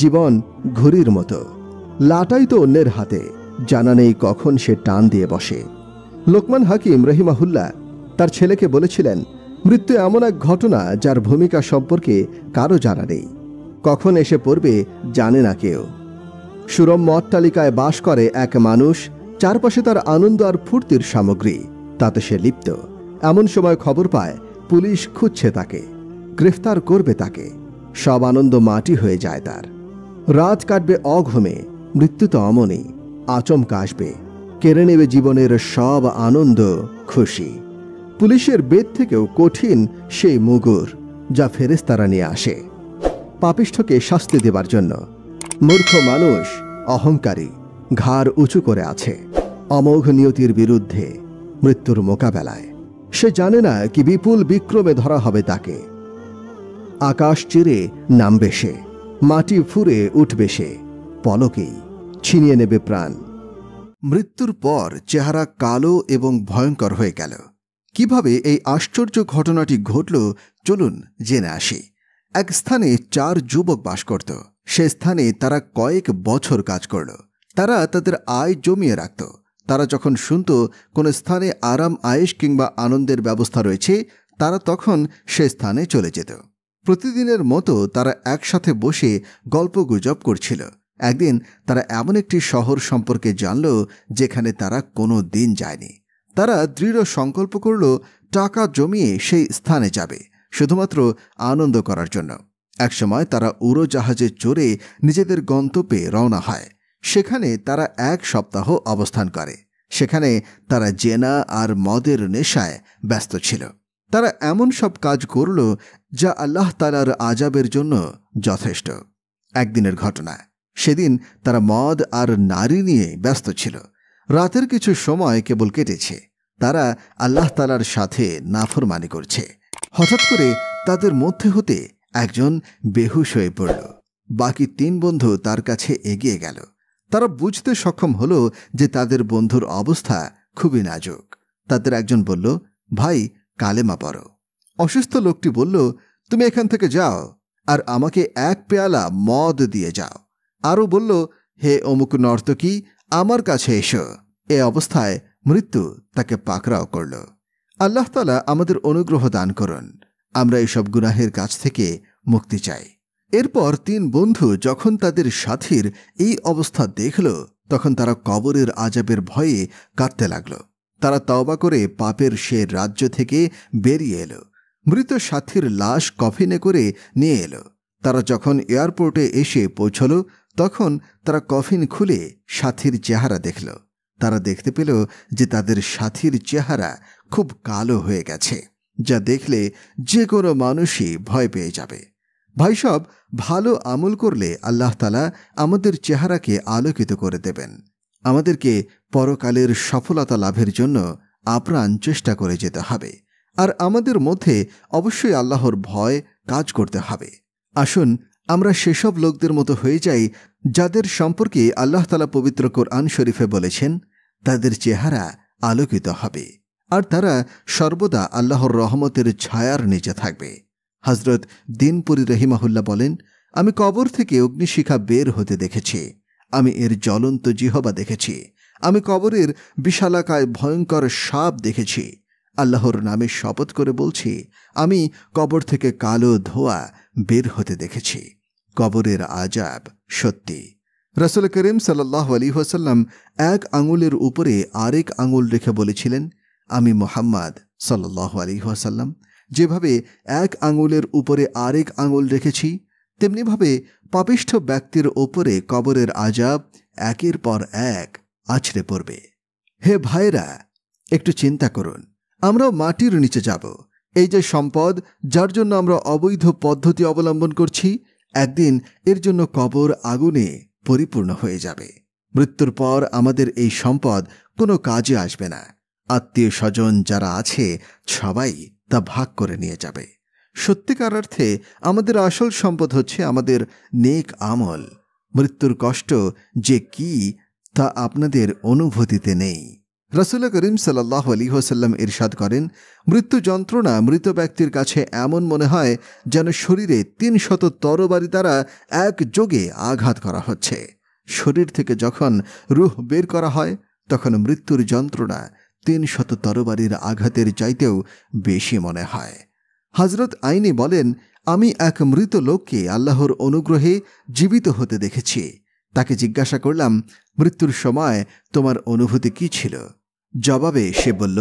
জীবন ঘুড়ির মতো, লাটাই তো অন্যের হাতে, জানা নেই কখন সে টান দিয়ে বসে। লোকমান হাকিম রহিমাহুল্লাহ তার ছেলেকে বলেছিলেন, মৃত্যু এমন এক ঘটনা যার ভূমিকা সম্পর্কে কারো জানা নেই, কখন এসে পড়বে জানে না কেউ। সুরম্য অট্টালিকায় বাস করে এক মানুষ, চারপাশে তার আনন্দ আর ফুর্তির সামগ্রী, তাতে সে লিপ্ত। এমন সময় খবর পায় পুলিশ খুঁজছে তাকে, গ্রেফতার করবে তাকে। সব আনন্দ মাটি হয়ে যায় তার। রাত কাটবে অঘুমে, মৃত্যু তো অমনই, আচমকা আসবে, কেড়ে নেবে জীবনের সব আনন্দ খুশি। পুলিশের বেদ থেকেও কঠিন সেই মুগুর, যা ফেরেশতারা নিয়ে আসে পাপিষ্ঠকে শাস্তি দেবার জন্য। মূর্খ মানুষ, অহংকারী, ঘাড় উঁচু করে আছে অমোঘ নিয়তির বিরুদ্ধে মৃত্যুর মোকাবেলায়। সে জানে না কি বিপুল বিক্রমে ধরা হবে তাকে। আকাশ চিরে নামবে সে, মাটি ফুঁড়ে উঠবে সে, পলকেই ছিনিয়ে নেবে প্রাণ। মৃত্যুর পর চেহারা কালো এবং ভয়ঙ্কর হয়ে গেল। কিভাবে এই আশ্চর্য ঘটনাটি ঘটল চলুন জেনে আসি। এক স্থানে 4 যুবক বাস করত। সে স্থানে তারা কয়েক বছর কাজ করল। তারা তাদের আয় জমিয়ে রাখত। তারা যখন শুনত কোন স্থানে আরাম আয়েশ কিংবা আনন্দের ব্যবস্থা রয়েছে, তারা তখন সে স্থানে চলে যেত। প্রতিদিনের মতো তারা একসাথে বসে গল্পগুজব করছিল। একদিন তারা এমন একটি শহর সম্পর্কে জানল যেখানে তারা কোনো দিন যায়নি। তারা দৃঢ় সংকল্প করল টাকা জমিয়ে সেই স্থানে যাবে, শুধুমাত্র আনন্দ করার জন্য। একসময় তারা উড়োজাহাজে চড়ে নিজেদের গন্তব্যে রওনা হয়। সেখানে তারা 1 সপ্তাহ অবস্থান করে। সেখানে তারা জেনা আর মদের নেশায় ব্যস্ত ছিল। তারা এমন সব কাজ করল যা আল্লাহ তাআলার আযাবের জন্য যথেষ্ট। একদিনের ঘটনা, সেদিন তারা মদ আর নারী নিয়ে ব্যস্ত ছিল। রাতের কিছু সময় কেবল কেটেছে, তারা আল্লাহ তাআলার সাথে নাফরমানি করছে। হঠাৎ করে তাদের মধ্যে হতে একজন বেহুশ হয়ে পড়ল। বাকি 3 বন্ধু তার কাছে এগিয়ে গেল। তারা বুঝতে সক্ষম হলো যে তাদের বন্ধুর অবস্থা খুবই নাজুক। তাদের একজন বলল, ভাই কালেমা পড়ো। অসুস্থ লোকটি বলল, তুমি এখান থেকে যাও আর আমাকে 1 পেয়ালা মদ দিয়ে যাও। আরও বলল, হে অমুক নর্তকী, আমার কাছে এসো। এ অবস্থায় মৃত্যু তাকে পাকড়াও করল। আল্লাহ তাআলা আমাদের অনুগ্রহ দান করুন। আমরা এসব গুনাহের কাছ থেকে মুক্তি চাই। এরপর 3 বন্ধু যখন তাদের সাথীর এই অবস্থা দেখল, তখন তারা কবরের আযাবের ভয়ে কাঁদতে লাগল। তারা তওবা করে পাপের সে রাজ্য থেকে বেরিয়ে এলো। মৃত সাথীর লাশ কফিনে করে নিয়ে এলো। তারা যখন এয়ারপোর্টে এসে পৌঁছল, তখন তারা কফিন খুলে সাথীর চেহারা দেখল। তারা দেখতে পেল যে তাদের সাথীর চেহারা খুব কালো হয়ে গেছে, যা দেখলে যে কোনো মানুষই ভয় পেয়ে যাবে। ভাই সব, ভালো আমল করলে আল্লাহ তাআলা আমাদের চেহারাকে আলোকিত করে দেবেন। আমাদেরকে পরকালের সফলতা লাভের জন্য আপ্রাণ চেষ্টা করে যেতে হবে, আর আমাদের মধ্যে অবশ্যই আল্লাহর ভয় কাজ করতে হবে। আসুন আমরা সেসব লোকদের মতো হয়ে যাই যাদের সম্পর্কে আল্লাহ তাআলা পবিত্র কোরআন শরীফে বলেছেন, তাদের চেহারা আলোকিত হবে আর তারা সর্বদা আল্লাহর রহমতের ছায়ার নিচে থাকবে। হযরত দিনপুরী রহিমাহুল্লাহ বলেন, আমি কবর থেকে অগ্নিশিখা বের হতে দেখেছি, আমি এর জ্বলন্ত জিহবা দেখেছি, আমি কবরের বিশালাকায় ভয়ঙ্কর সাপ দেখেছি। আল্লাহর নামে শপথ করে বলছি, আমি কবর থেকে কালো ধোঁয়া বের হতে দেখেছি। কবরের আযাব সত্যি। রাসূল করিম সাল্লাল্লাহু আলাইহি ওয়াসাল্লাম 1 আঙুলের উপরে আরেক আঙুল রেখে বলেছিলেন, আমি মুহাম্মদ সাল্লাল্লাহু আলাইহি ওয়াসাল্লাম যেভাবে 1 আঙুলের উপরে আরেক আঙুল রেখেছি, তেমনিভাবে পাপিষ্ঠ ব্যক্তির ওপরে কবরের আযাব একের পর এক আছড়ে পড়বে। হে ভাইরা, একটু চিন্তা করুন, আমরাও মাটির নিচে যাব। এই যে সম্পদ, যার জন্য আমরা অবৈধ পদ্ধতি অবলম্বন করছি, একদিন এর জন্য কবর আগুনে পরিপূর্ণ হয়ে যাবে। মৃত্যুর পর আমাদের এই সম্পদ কোনো কাজে আসবে না। আত্মীয় স্বজন যারা আছে সবাই তা ভাগ করে নিয়ে যাবে। সত্যিকার অর্থে আমাদের আসল সম্পদ হচ্ছে আমাদের নেক আমল। মৃত্যুর কষ্ট যে কি তা আপনাদের অনুভূতিতে নেই। রাসূল করিম সাল্লাল্লাহু আলাইহি ওয়াসাল্লাম ইরশাদ করেন, মৃত্যু যন্ত্রণা মৃত ব্যক্তির কাছে এমন মনে হয় যেন শরীরে 300 তরবারি দ্বারা একযোগে আঘাত করা হচ্ছে। শরীর থেকে যখন রূহ বের করা হয়, তখন মৃত্যুর যন্ত্রণা 300 তরবারির আঘাতের চাইতেও বেশি মনে হয়। হযরত আইনি বলেন, আমি এক মৃত লোককে আল্লাহর অনুগ্রহে জীবিত হতে দেখেছি। তাকে জিজ্ঞাসা করলাম, মৃত্যুর সময় তোমার অনুভূতি কি ছিল? জবাবে সে বলল,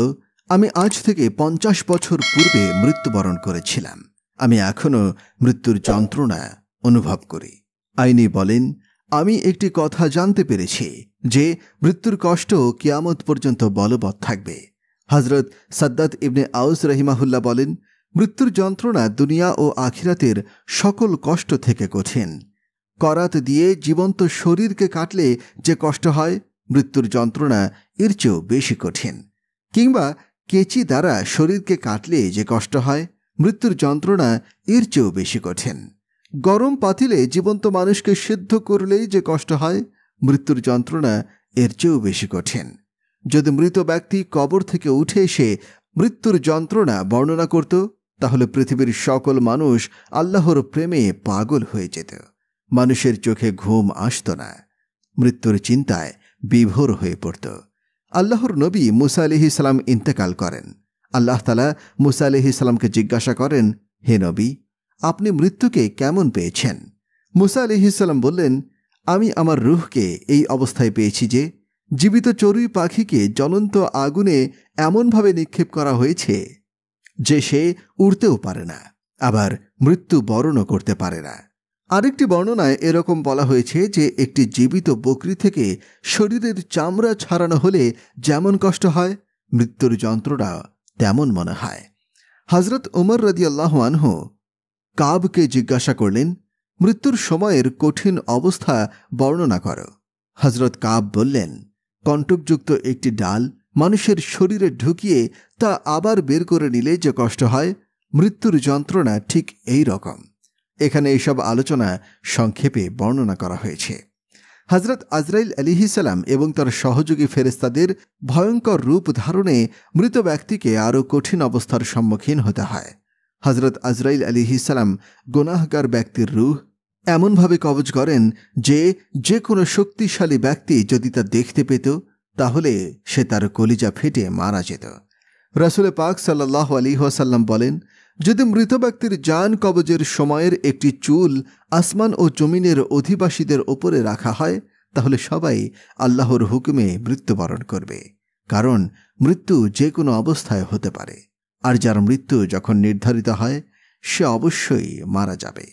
আমি আজ থেকে 50 বছর পূর্বে মৃত্যুবরণ করেছিলাম। আমি এখনো মৃত্যুর যন্ত্রণা অনুভব করি। আইনি বলেন, আমি একটি কথা জানতে পেরেছি যে মৃত্যুর কষ্ট কিয়ামত পর্যন্ত বলবৎ থাকবে। হযরত সাদ্দাত ইবনে আউস রাহিমাহুল্লাহ বলেন, মৃত্যুর যন্ত্রণা দুনিয়া ও আখিরাতের সকল কষ্ট থেকে কঠিন। করাত দিয়ে জীবন্ত শরীরকে কাটলে যে কষ্ট হয়, মৃত্যুর যন্ত্রণা এর চেয়েও বেশি কঠিন। কিংবা কেচি দ্বারা শরীরকে কাটলে যে কষ্ট হয়, মৃত্যুর যন্ত্রণা এর চেয়েও বেশি কঠিন। গরম পাতিলে জীবন্ত মানুষকে সিদ্ধ করলেই যে কষ্ট হয়, মৃত্যুর যন্ত্রণা এর চেয়েও বেশি কঠিন। যদি মৃত ব্যক্তি কবর থেকে উঠে এসে মৃত্যুর যন্ত্রণা বর্ণনা করত, তাহলে পৃথিবীর সকল মানুষ আল্লাহর প্রেমে পাগল হয়ে যেত। মানুষের চোখে ঘুম আসত না, মৃত্যুর চিন্তায় বিভোর হয়ে পড়ত। আল্লাহর নবী মুসা আলাইহিস সালাম ইন্তেকাল করেন। আল্লাহ তাআলা মুসা আলাইহিস সালামকে জিজ্ঞাসা করেন, হে নবী, আপনি মৃত্যুকে কেমন পেয়েছেন? মুসা আলাইহিস সালাম বললেন, আমি আমার রূহকে এই অবস্থায় পেয়েছি যে জীবিত চড়ুই পাখিকে জ্বলন্ত আগুনে এমনভাবে নিক্ষেপ করা হয়েছে যে সে উড়তেও পারে না, আবার মৃত্যু বরণও করতে পারে না। আরেকটি বর্ণনায় এরকম বলা হয়েছে যে একটি জীবিত বকরি থেকে শরীরের চামড়া ছাড়ানো হলে যেমন কষ্ট হয়, মৃত্যুর যন্ত্রণা তেমন মনে হয়। হযরত উমর রাদিয়াল্লাহু আনহু কাবকে জিজ্ঞাসা করলেন, মৃত্যুর সময়ের কঠিন অবস্থা বর্ণনা করো। হযরত কাব বললেন, কণ্টকযুক্ত একটি ডাল মানুষের শরীরে ঢুকিয়ে তা আবার বের করে নিলে যে কষ্ট হয়, মৃত্যুর যন্ত্রণা ঠিক এই রকম। এখানে এইসব আলোচনা সংক্ষেপে বর্ণনা করা হয়েছে। হজরত আজরাইল আলাইহিসসালাম এবং তার সহযোগী ফেরেশতাদের ভয়ঙ্কর রূপ ধারণে মৃত ব্যক্তিকে আরও কঠিন অবস্থার সম্মুখীন হতে হয়। হজরত আজরাইল আলাইহিসসালাম গুনাহগার ব্যক্তির রূহ এমনভাবে কবজ করেন যে কোনো শক্তিশালী ব্যক্তি যদি তা দেখতে পেত তাহলে সে তার কলিজা ফেটে মারা যেত। রাসূল পাক সাল্লাল্লাহু আলাইহি ওয়াসাল্লাম বলেন, যদি মৃত ব্যক্তির জান কবজের সময়ের একটি চুল আসমান ও জমিনের অধিবাসীদের ওপরে রাখা হয় তাহলে সবাই আল্লাহর হুকুমে মৃত্যুবরণ করবে, কারণ মৃত্যু যে কোনো অবস্থায় হতে পারে, আর যার মৃত্যু যখন নির্ধারিত হয় সে অবশ্যই মারা যাবে।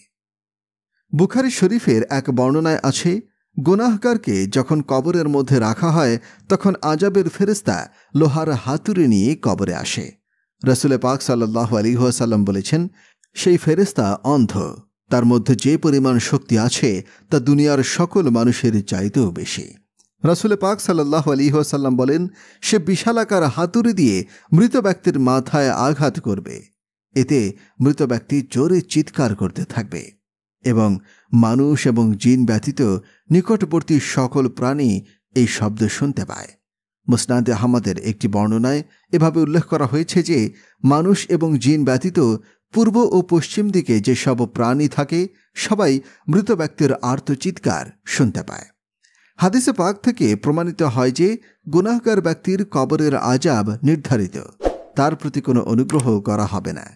বুখারী শরীফের এক বর্ণনায় আছে, গুনাহগারকে যখন কবরের মধ্যে রাখা হয় তখন আযাবের ফেরেশতা লোহার হাতুড়ি নিয়ে কবরে আসে। রাসূল পাক সাল্লাল্লাহু আলাইহি ওয়াসাল্লাম বলেছেন, সেই ফেরেশতা অন্ধ, তার মধ্যে যে পরিমাণ শক্তি আছে তা দুনিয়ার সকল মানুষের চাইতেও বেশি। রাসূল পাক সাল্লাল্লাহু আলাইহি ওয়াসাল্লাম বলেন, সে বিশালাকার হাতুড়ি দিয়ে মৃত ব্যক্তির মাথায় আঘাত করবে। এতে মৃত ব্যক্তি জোরে চিৎকার করতে থাকবে এবং মানুষ এবং জিন ব্যতীত নিকটবর্তী সকল প্রাণী এই শব্দ শুনতে পায়। মুসনাদে আহমদের একটি বর্ণনায় এভাবে উল্লেখ করা হয়েছে যে মানুষ এবং জিন ব্যতীত পূর্ব ও পশ্চিম দিকে যে সব প্রাণী থাকে সবাই মৃত ব্যক্তির আর্তচিৎকার শুনতে পায়। হাদিসে পাক থেকে প্রমাণিত হয় যে গুনাহগার ব্যক্তির কবরের আযাব নির্ধারিত, তার প্রতি কোনো অনুগ্রহ করা হবে না,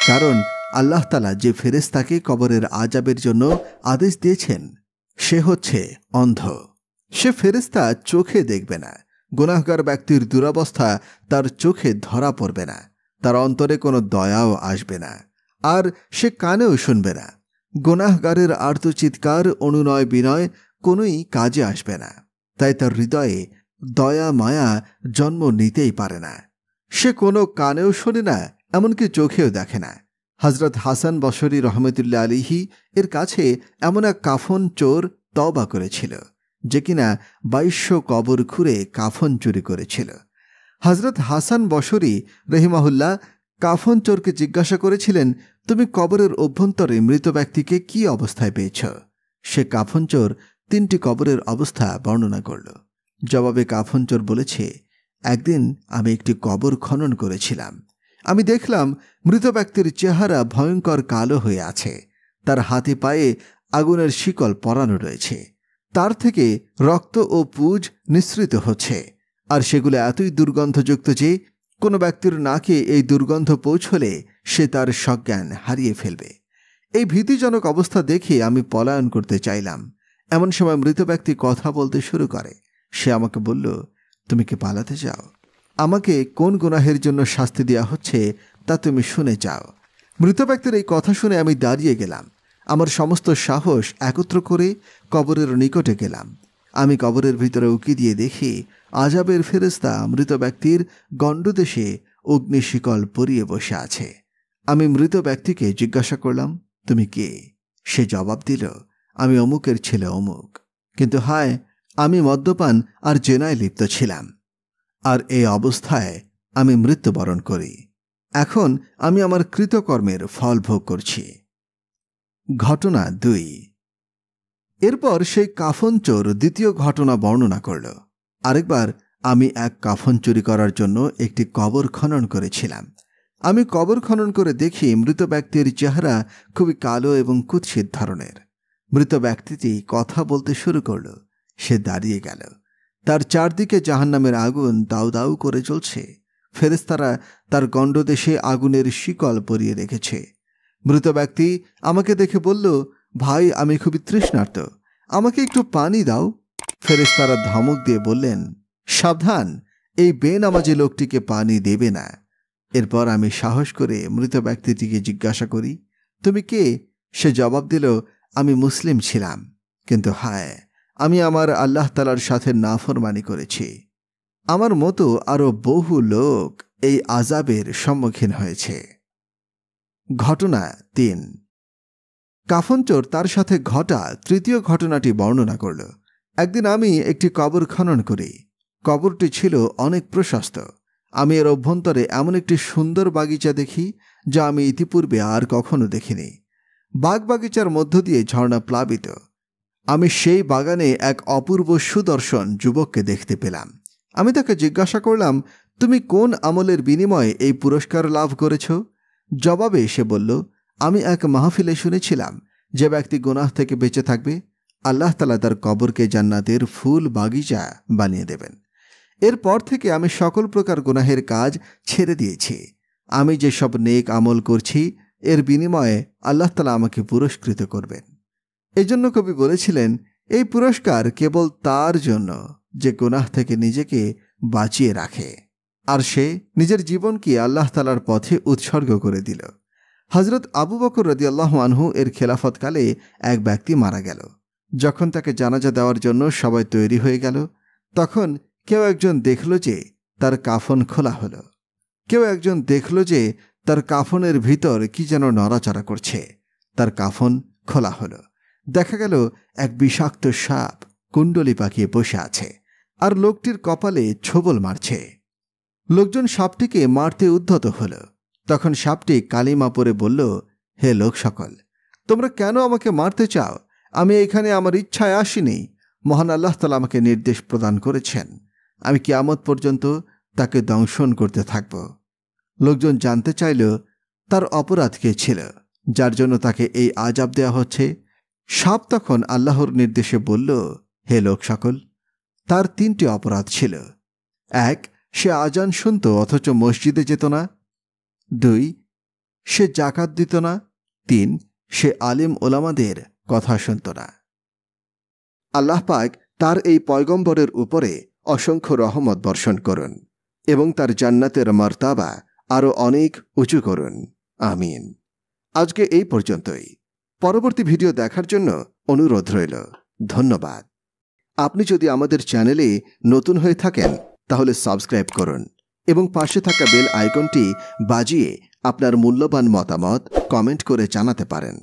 কারণ আল্লাহ তাআলা যে ফেরেশতাকে কবরের আযাবের জন্য আদেশ দিয়েছেন সে হচ্ছে অন্ধ। সে ফেরেশতা চোখে দেখবে না, গুনাহগার ব্যক্তির দুরবস্থা তার চোখে ধরা পড়বে না, তার অন্তরে কোনো দয়াও আসবে না, আর সে কানেও শুনবে না। গুনাহগারের আর্তচিৎকার অনুনয় বিনয় কোনোই কাজে আসবে না, তাই তার হৃদয়ে দয়া মায়া জন্ম নিতেই পারে না। সে কোনো কানেও শোনে না, এমনকি চোখেও দেখে না। হজরত হাসান বসরি রহমতুল্লাহ আলাইহি এর কাছে এমন এক কাফন চোর তওবা করেছিল যে কিনা 2200 কবর খুঁড়ে কাফন চুরি করেছিল। হজরত হাসান বসরি রহিমাহুল্লাহ কাফন চোরকে জিজ্ঞাসা করেছিলেন, তুমি কবরের অভ্যন্তরে মৃত ব্যক্তিকে কি অবস্থায় পেয়েছ? সে কাফন চোর 3টি কবরের অবস্থা বর্ণনা করল। জবাবে কাফন চোর বলেছে, একদিন আমি একটি কবর খনন করেছিলাম। আমি দেখলাম মৃত ব্যক্তির চেহারা ভয়ঙ্কর কালো হয়ে আছে, তার হাতে পায়ে আগুনের শিকল পরানো রয়েছে, তার থেকে রক্ত ও পুজ নিঃসৃত হচ্ছে, আর সেগুলো এতই দুর্গন্ধযুক্ত যে কোনো ব্যক্তির নাকে এই দুর্গন্ধ পৌঁছলে সে তার সজ্ঞান হারিয়ে ফেলবে। এই ভীতিজনক অবস্থা দেখে আমি পলায়ন করতে চাইলাম। এমন সময় মৃত ব্যক্তি কথা বলতে শুরু করে। সে আমাকে বলল, তুমি কি পালাতে চাও? আমাকে কোন গুনাহের জন্য শাস্তি দেওয়া হচ্ছে তা তুমি শুনে যাও। মৃত ব্যক্তির এই কথা শুনে আমি দাঁড়িয়ে গেলাম। আমার সমস্ত সাহস একত্র করে কবরের নিকটে গেলাম। আমি কবরের ভিতরে উকি দিয়ে দেখি আযাবের ফেরেশতা মৃত ব্যক্তির গণ্ডদেশে অগ্নিশিকল পরিয়ে বসে আছে। আমি মৃত ব্যক্তিকে জিজ্ঞাসা করলাম, তুমি কে? সে জবাব দিল, আমি অমুকের ছেলে অমুক, কিন্তু হায়, আমি মদ্যপান আর জেনায় লিপ্ত ছিলাম, আর এই অবস্থায় আমি মৃত্যুবরণ করি। এখন আমি আমার কৃতকর্মের ফল ভোগ করছি। ঘটনা 2। এরপর সেই কাফন চোর দ্বিতীয় ঘটনা বর্ণনা করল। আরেকবার আমি এক কাফন চুরি করার জন্য একটি কবর খনন করেছিলাম। আমি কবর খনন করে দেখি মৃত ব্যক্তির চেহারা খুবই কালো এবং কুৎসিত ধরনের। মৃত ব্যক্তিটি কথা বলতে শুরু করল। সে দাঁড়িয়ে গেল। তার চারদিকে জাহান্নামের আগুন দাউ দাউ করে জ্বলছে। ফেরেশতারা তার গণ্ডদেশে আগুনের শিকল পরিয়ে রেখেছে। মৃত ব্যক্তি আমাকে দেখে বলল, ভাই, আমি খুবই তৃষ্ণার্ত, আমাকে একটু পানি দাও। ফেরেশতারা ধমক দিয়ে বললেন, সাবধান, এই বেনামাজি লোকটিকে পানি দেবে না। এরপর আমি সাহস করে মৃত ব্যক্তিটিকে জিজ্ঞাসা করি, তুমি কে? সে জবাব দিল, আমি মুসলিম ছিলাম, কিন্তু হায়, আমি আমার আল্লাহ তাআলার সাথে নাফরমানি করেছি। আমার মতো আরো বহু লোক এই আযাবের সম্মুখীন হয়েছে। ঘটনা 3। কাফনচোর তার সাথে ঘটা তৃতীয় ঘটনাটি বর্ণনা করল। একদিন আমি একটি কবর খনন করি। কবরটি ছিল অনেক প্রশস্ত। আমি এর অভ্যন্তরে এমন একটি সুন্দর বাগিচা দেখি যা আমি ইতিপূর্বে আর কখনো দেখিনি। বাগবাগিচার মধ্য দিয়ে ঝর্ণা প্লাবিত। আমি সেই বাগানে এক অপূর্ব সুদর্শন যুবককে দেখতে পেলাম। আমি তাকে জিজ্ঞাসা করলাম, তুমি কোন আমলের বিনিময়ে এই পুরস্কার লাভ করেছ? জবাবে সে বলল, আমি এক মাহফিলে শুনেছিলাম যে ব্যক্তি গুনাহ থেকে বেঁচে থাকবে আল্লাহ তাআলা তার কবরকে জান্নাতের ফুল বাগিচা বানিয়ে দেবেন। এরপর থেকে আমি সকল প্রকার গুনাহের কাজ ছেড়ে দিয়েছি। আমি যে সব নেক আমল করছি এর বিনিময়ে আল্লাহ তাআলা আমাকে পুরস্কৃত করবেন। এজন্য কবি বলেছিলেন, এই পুরস্কার কেবল তার জন্য যে গুনাহ থেকে নিজেকে বাঁচিয়ে রাখে আর সে নিজের জীবনকে আল্লাহ তাআলার পথে উৎসর্গ করে দিল। হযরত আবু বকর রাদিয়াল্লাহু আনহু এর খেলাফতকালে এক ব্যক্তি মারা গেল। যখন তাকে জানাজা দেওয়ার জন্য সবাই তৈরি হয়ে গেল, তখন কেউ একজন দেখল যে তার কাফন খোলা হলো। কেউ একজন দেখল যে তার কাফনের ভিতর কি যেন নড়াচড়া করছে। তার কাফন খোলা হলো। দেখা গেল এক বিষাক্ত সাপ কুণ্ডলি পাকিয়ে বসে আছে আর লোকটির কপালে ছোবল মারছে। লোকজন সাপটিকে মারতে উদ্ধত হল। তখন সাপটি কালিমা পড়ে বলল, হে লোক সকল, তোমরা কেন আমাকে মারতে চাও? আমি এখানে আমার ইচ্ছায় আসিনি। মহান আল্লাহ তাআলা আমাকে নির্দেশ প্রদান করেছেন। আমি কিয়ামত পর্যন্ত তাকে দংশন করতে থাকব। লোকজন জানতে চাইল তার অপরাধ কে ছিল যার জন্য তাকে এই আযাব দেওয়া হচ্ছে। সাপ তখন আল্লাহর নির্দেশে বলল, হে লোক সকল, তার 3টি অপরাধ ছিল। 1, সে আজান শুনত অথচ মসজিদে যেত না। 2, সে জাকাত দিত না। 3, সে আলিম ওলামাদের কথা শুনত না। আল্লাহ পাক তার এই পয়গম্বরের উপরে অসংখ্য রহমত বর্ষণ করুন এবং তার জান্নাতের মর্তাবা আরও অনেক উঁচু করুন। আমিন। আজকে এই পর্যন্তই। পরবর্তী ভিডিও দেখার জন্য অনুরোধ রইল। ধন্যবাদ। আপনি যদি আমাদের চ্যানেলে নতুন হয়ে থাকেন তাহলে সাবস্ক্রাইব করুন এবং পাশে থাকা বেল আইকনটি বাজিয়ে আপনার মূল্যবান মতামত কমেন্ট করে জানাতে পারেন।